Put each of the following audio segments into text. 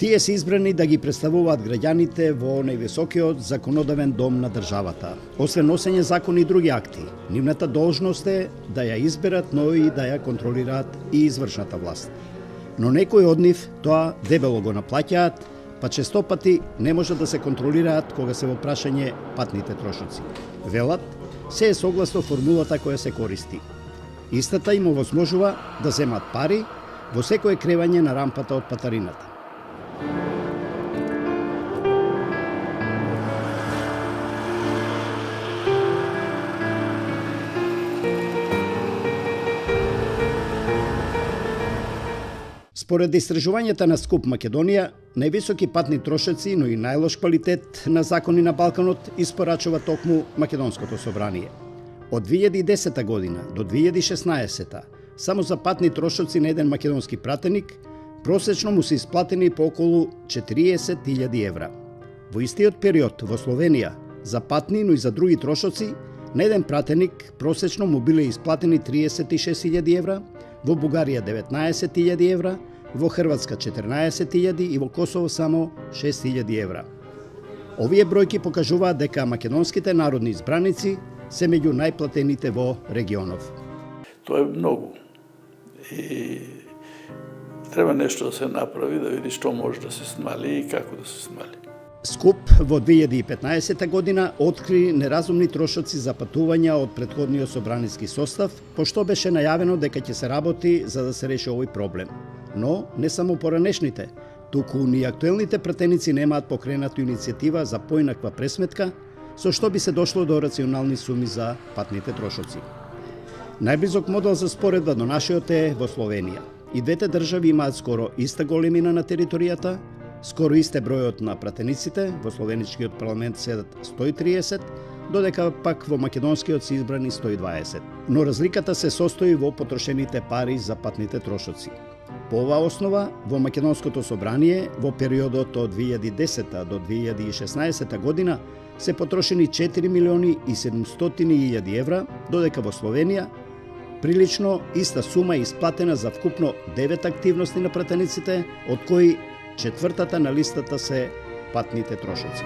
Тие се избрани да ги представуваат граѓаните во највисокиот законодавен дом на државата. Освен носење закони и други акти, нивната должност е да ја изберат, но и да ја контролираат и извршната власт. Но некои од нив тоа дебело го наплаќаат, па често пати не може да се контролираат кога се во прашање патните трошоци. Велат, се е согласно формулата која се користи. Истата им овозможува да земат пари во секое кревање на рампата од патарината. Според истражувањата на Скуп Македонија, највисоки патни трошоци, но и најлош квалитет на закони на Балканот испорачува токму Македонското собрание. Од 2010 година до 2016 само за патни трошоци на еден македонски пратеник просечно му се исплатени по околу 40.000 евра. Во истиот период во Словенија за патни, но и за други трошоци на еден пратеник просечно му биле исплатени 36.000 евра, во Бугарија 19.000 евра, во Хрватска 14.000 и во Косово само 6.000 евра. Овие бројки покажуваат дека македонските народни избраници се меѓу најплатените во регионов. Тоа е многу. И треба нешто да се направи, да види што може да се смали и како да се смали. Скуп во 2015 година откри неразумни трошоци за патувања од претходниот собраниски состав, пошто беше најавено дека ќе се работи за да се реши овој проблем. Но не само поранешните, туку ни актуелните пратеници немаат покрената иницијатива за поинаква пресметка, со што би се дошло до рационални суми за патните трошоци. Најблизок модел за споредба до нашиот е во Словенија. И двете држави имаат скоро иста големина на територијата, скоро исте бројот на пратениците, во словеничкиот парламент седат 130, додека пак во македонскиот се избрани 120. Но разликата се состои во потрошените пари за патните трошоци. По оваа основа, во Македонското собрание, во периодот од 2010 до 2016 година, се потрошени 4.700.000 евра, додека во Словенија прилично иста сума е исплатена за вкупно 9 активности на пратениците, од кои четвртата на листата се патните трошоци.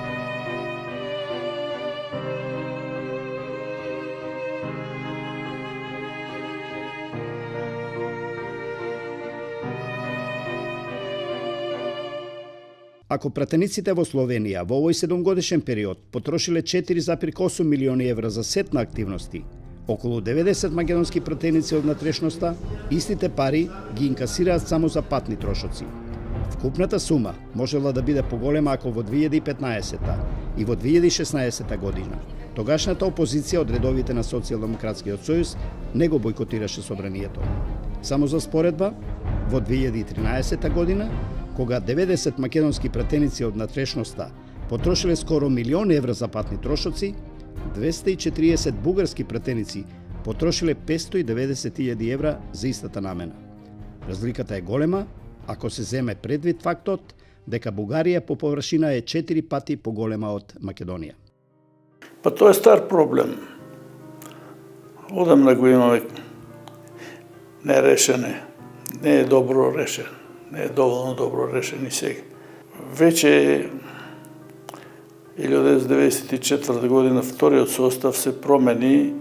Ако пратениците во Словенија во овој 7-годишен период потрошиле 4,8 милиони евра за сет на активности, околу 90 македонски пратеници од натрешноста истите пари ги инкасираат само за патни трошоци. Вкупната сума можела да биде поголема ако во 2015 и во 2016 година тогашната опозиција од редовите на Социјалдемократскиот сојуз не го бойкотираше собранието. Само за споредба, во 2013 година, кога 90 македонски пратеници од натрешноста потрошиле скоро милион евра за патни трошоци, 240 бугарски пратеници потрошиле 590.000 евра за истата намена. Разликата е голема, ако се земе предвид фактот дека Бугарија по површина е 4 пати поголема од Македонија. Па тоа е стар проблем. Одамна го имаме нерешене, не е добро решен, не е доволно добро решен и сега. Веќе 1994 година вториот состав се промени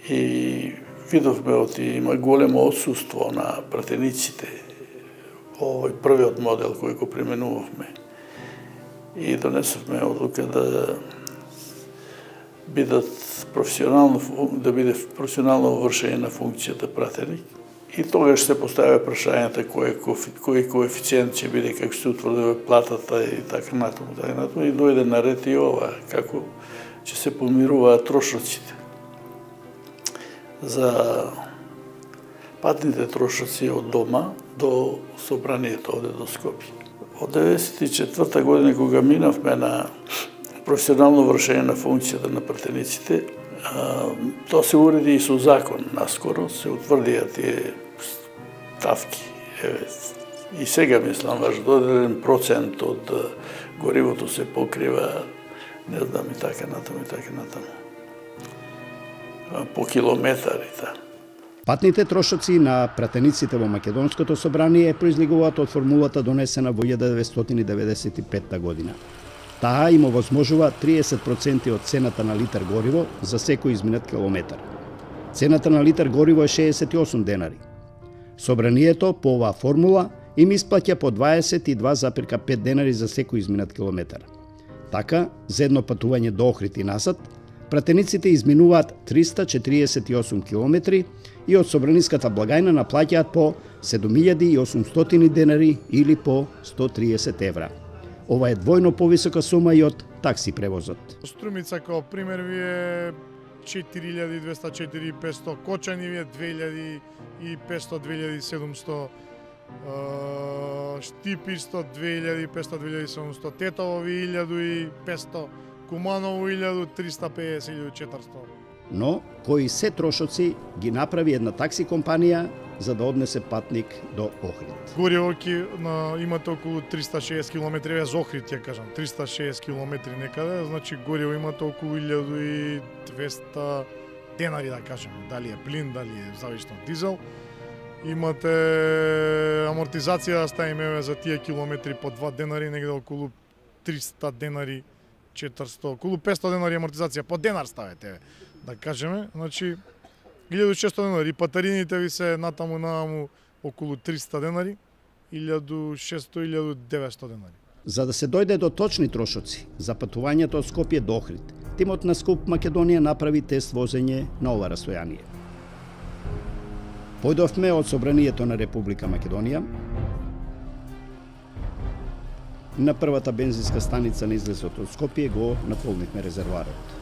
и видовме оти има големо отсуство на пратениците. Овој првиот модел кој го применувавме. И донесовме одлука да биде професионално вршење на функцијата пратеник. И тогаш се поставя прашањето кој коефициент ќе биде, како се утврдува платата и така натаму. И дојде на ред и ова, како ќе се помируваат трошоците. За патните трошоци од дома до собранието овде до Скопје. Од 1994 година, кога минавме на професионално вршење на функцијата на пратениците, тоа се уреди и со закон наскоро, се утврдија тие ставки. И сега мислам, додаден процент од горивото се покрива, не знам, и така натаму. По километар и така. Патните трошоци на пратениците во Македонското собрание произлегуваат од формулата донесена во 1995 година. Таа им овозможува 30% од цената на литар гориво за секој изминат километар. Цената на литар гориво е 68 денари. Собранието по оваа формула им исплаќа по 22,5 денари за секој изминат километар. Така, за едно патување до Охрид и назад, пратениците изминуваат 348 километри и од собраниската благајна наплаќаат по 7800 денари или по 130 евра. Ова е двојно повисока сума и од такси превозот. Струмица како пример ви е 4200-4500, Кочани ви е 2500-2700, Штиписто 2500-2700, Тетово ви 1500, Куманово 1350-1400. Но, кои се трошоци ги направи една такси компанија за да однесе патник до Охрид. Гориво имате околу 360 км, за Охрид ќе кажам, 360 км некаде, значи гориво имате околу 1200 денари да кажем, дали е плин, дали е зависно од дизел. Имате амортизација да ставиме за тие километри по 2 денари, негде околу 300 денари, 400, околу 500 денари амортизација по денар ставете, да кажеме, значи 1600 денари, патарините ви се натаму околу 300 денари, 1600-1900 денари. За да се дојде до точни трошоци за патувањето од Скопје до Охрид, тимот на Скуп Македонија направи тест возење на ова растојание. Појдовме од собранието на Република Македонија. На првата бензинска станица на излезот од Скопје го наполнивме резервоарот.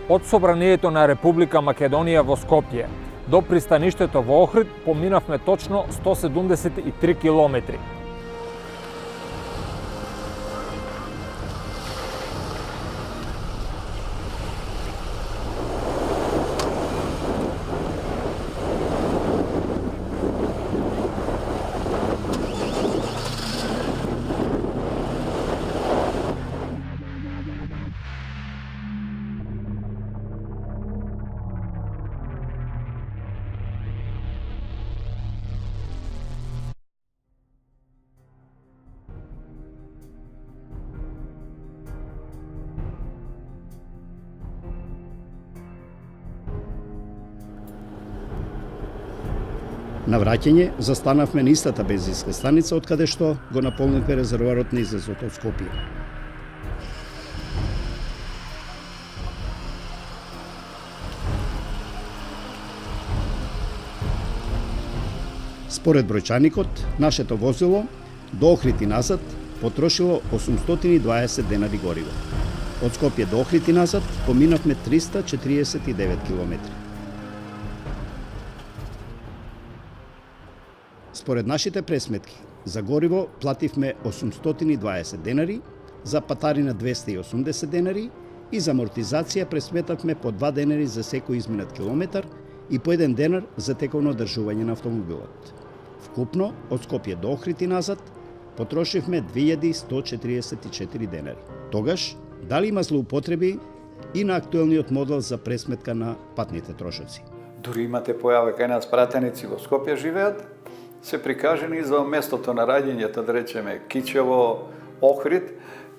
Од собранието на Република Македонија во Скопје до пристаништето во Охрид поминавме точно 173 километри. На враќање застанавме на истата бензинска станица од каде што го наполнивме резервоарот на излезот од Скопје. Според бројчаникот, нашето возило до Охрид и назад потрошило 820 денари гориво. Од Скопје до Охрид и назад поминавме 349 километри. Според нашите пресметки, за гориво плативме 820 денари, за патарина 280 денари и за амортизација пресметавме по 2 денари за секој изминат километар и по 1 денар за тековно одржување на автомобилот. Вкупно, од Скопје до Охрид и назад, потрошивме 2144 денари. Тогаш, дали има злоупотреби и на актуелниот модел за пресметка на патните трошоци? Дури имате појава кај нас пратеници во Скопје живеат, се прикажени за местото на раѓањето, да речеме Кичево, Охрид,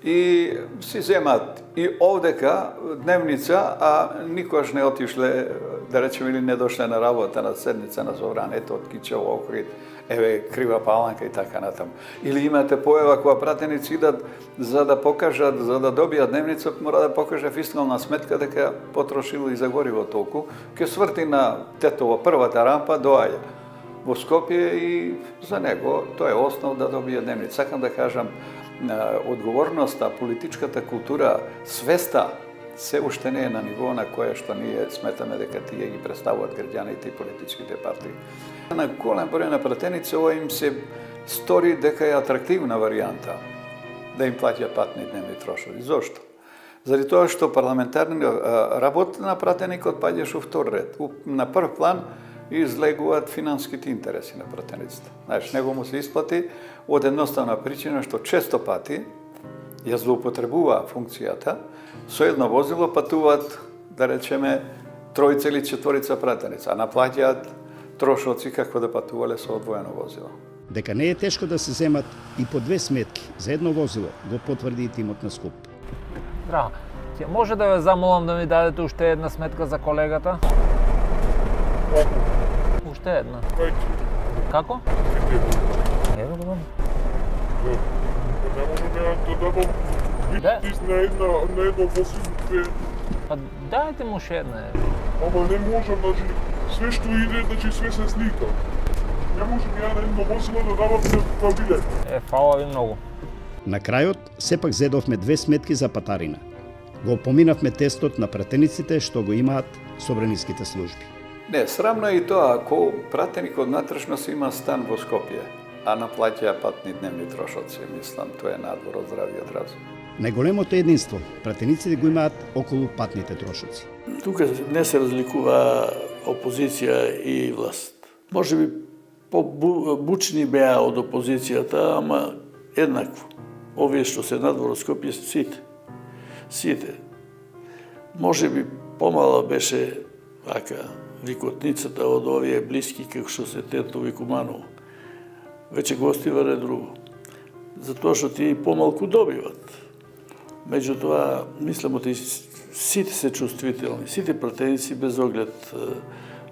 и си земат и овдека дневница, а никош не отишле, да речеме, или не дошле на работа на седница на собранието од Кичево, Охрид, еве Крива Паланка и така натаму. Или имате појава кога пратеници идат за да покажат, за да добијат дневница, мора да покаже фискална сметка дека потрошил и за гориво толку, ќе сврти на Тетово првата рампа, доаѓа. во Скопје и за него тоа е основ да добие дневница. Сакам да кажам, одговорноста, политичката култура, свеста се уште не е на ниво на кое што ние сметаме дека тие ги представуваат граѓаните и политичките партии. На голем број на пратеници ова им се стори дека е атрактивна варијанта да им плаќаат патни дневни трошови. Зошто? Заради тоа што работа на пратеникот паѓаше во втор ред. На прв план излегуваат финанските интереси на пратениците. Знаеш, него му се исплати од едноставна причина што често пати ја злоупотребува функцијата, со едно возило патуваат, да речеме, тројца или четворица пратеници, а наплаќаат трошоци како да патувале со одвоено возило. Дека не е тешко да се земат и по 2 сметки за едно возило, го потврди и тимот на СКУП. Драго, ќе може да ве замолам да ми дадете уште една сметка за колегата? Уште една. Како? Ево го дам. Не можам ја да дадам витис на едно возило. Па дайте му уште една. Ама не можам, значи, све што иде, значи све се слика. Не можам ја на едно возило да дадам на билет. Фала ви многу. На крајот, сепак зедовме 2 сметки за патарина. Го поминавме тестот на пратениците што го имаат собраниските служби. Не, срамно е и тоа, ако пратеник од натрешност има стан во Скопје, а наплаќа патни дневни трошоци, мислам, тоа е надвор од здравиот разум. Најголемото единство, пратениците го имаат околу патните трошоци. Тука не се разликува опозиција и власт. Може би побучни беа од опозицијата, ама еднакво. Овие што се надвор од Скопје сите. Може би помала беше вака викотницата од овие блиски како што се Тетови Куманово. Веќе гостиваре друго. Затоа што тие помалку добиват. Меѓутоа, мислам, сите се чувствителни, сите пратеници без оглед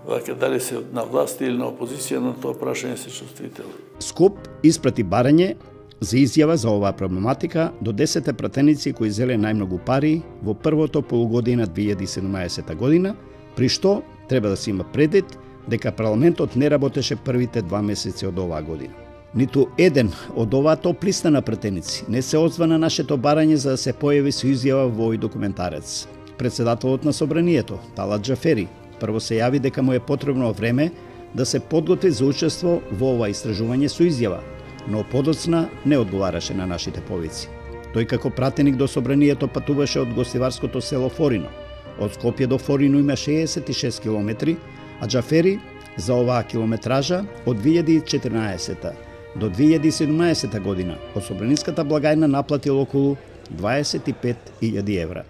вака дали се на власт или на опозиција, на тоа прашање се чувствителни. СКУП испрати барање за изјава за оваа проблематика до 10 пратеници кои зеле најмногу пари во првото полугодина 2017 година, при што треба да се има предвид дека парламентот не работеше првите 2 месеци од оваа година. Ниту еден од оваа топ листа на пратеници не се озва на нашето барање за да се појави со изјава во овој документарец. Председателот на собранието, Талат Џафери, прво се јави дека му е потребно време да се подготви за учество во ова истражување со изјава, но подоцна не одговараше на нашите повици. Тој како пратеник до собранието патуваше од гостиварското село Форино. Од Скопје до Форино има 66 километри, а Џафери за оваа километража од 2014 до 2017 година од собраниската благајна наплатил околу 25.000 евра.